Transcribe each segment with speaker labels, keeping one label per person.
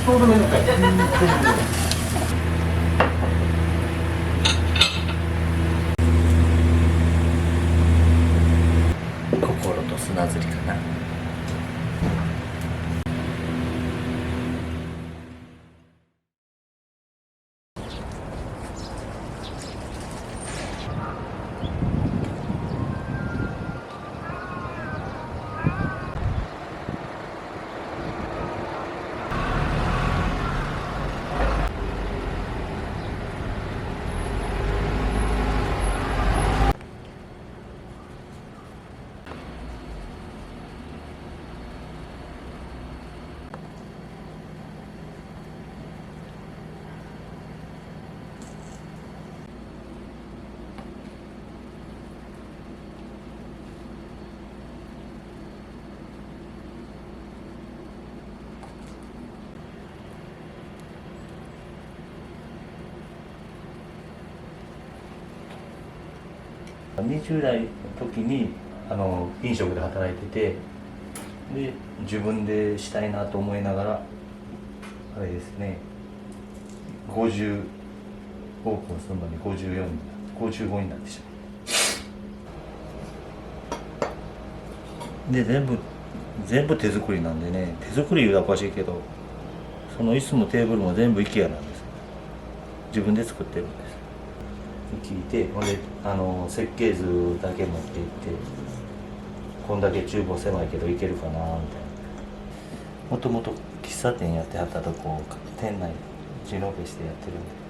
Speaker 1: ちょうど目の前。心と砂ずりかな。20代の時に飲食で働いてて、で自分でしたいなと思いながらあれですね、50オープンするのに55になってしまう。で全部手作りなんでね、手作り言うたらおかしいけど、その椅子もテーブルも全部 IKEA なんです。自分で作ってるんです。聞いて、ほんで設計図だけ持って行って、こんだけ厨房狭いけどいけるかなみたいな。もともと喫茶店やってはったとこ店内ジノベしてやってるんで。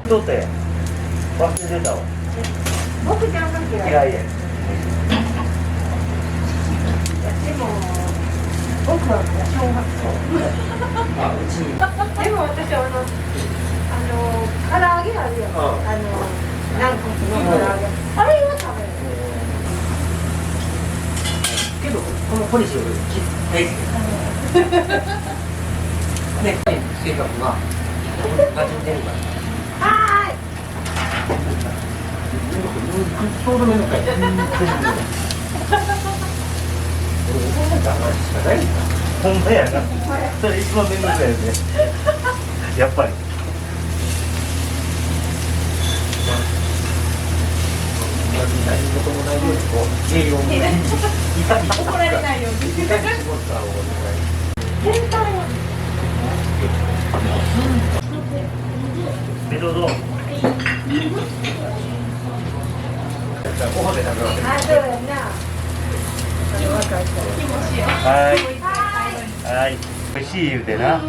Speaker 1: 取ったやん。忘れてたわ。
Speaker 2: 僕ちゃんの時は。
Speaker 1: いやいや。
Speaker 2: でも僕は小学校。
Speaker 1: あ、うちに。
Speaker 2: でも私唐揚げあるやん。何個の唐揚げ。あれは食べる。
Speaker 3: けどこのポリシーを大好きね、性格が感じてるから。
Speaker 2: はーい。
Speaker 3: ちょうど目の前。俺お父さんと話しかないんだ。
Speaker 1: ほんまやな。それ一番面倒くさいよね。やっぱり。
Speaker 3: 何事もないようにこう栄養もいかに
Speaker 2: 怒られないように。
Speaker 3: いかに絞った方が
Speaker 2: 変態や。
Speaker 1: メロドーン。
Speaker 3: ご飯で食べるわけ。
Speaker 2: あ、そうやな。若い子。
Speaker 1: はい。はい。美味しい言うてな。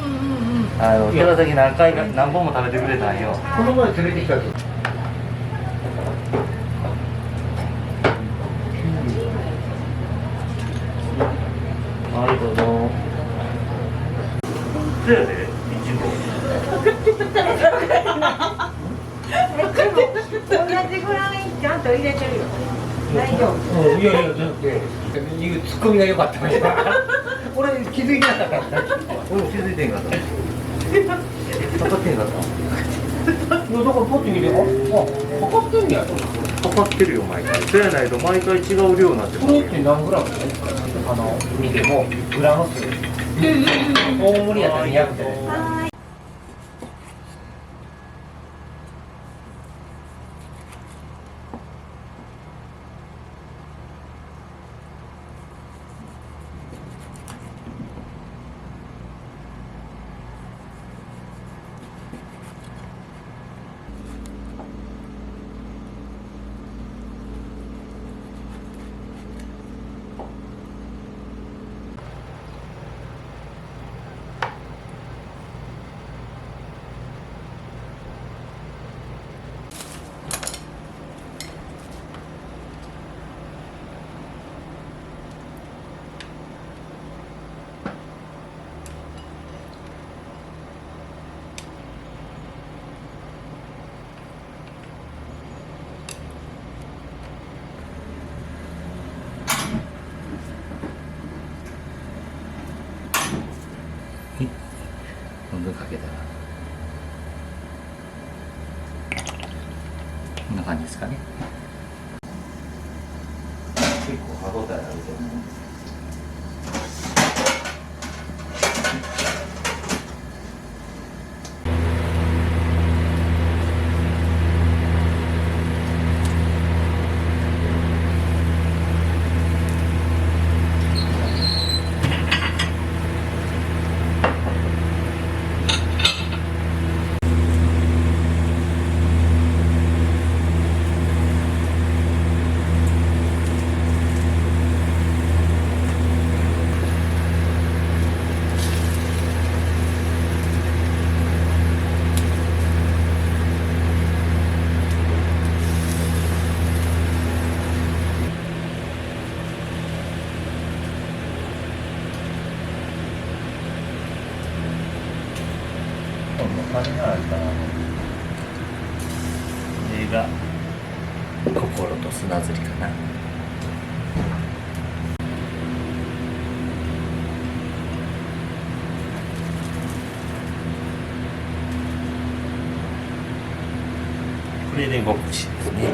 Speaker 1: 手羽先何本も食べてくれたんよ。
Speaker 3: この前連れてきたやつ。
Speaker 1: はい、どうぞ。そうやで、いちご。
Speaker 2: 同じぐらいちゃんと入れてるよ。大丈夫。
Speaker 3: いやいや、じゃなくて、いうツッコミが良かったね。俺気づいてなかった。
Speaker 1: 俺も気づいてんかった。
Speaker 3: 測ってんかった。だから取ってみて、測ってんねやと。
Speaker 1: かかってるよ、毎回。そうやないと毎回違う量になって
Speaker 3: これって何グラム？見てもグラム数。大盛りやったら200で。
Speaker 1: 半分かけたらこんな感じですかね。結構歯応えあると思う。こんな感じがあるかな。これが心と砂ずりかな。これで極串ですね。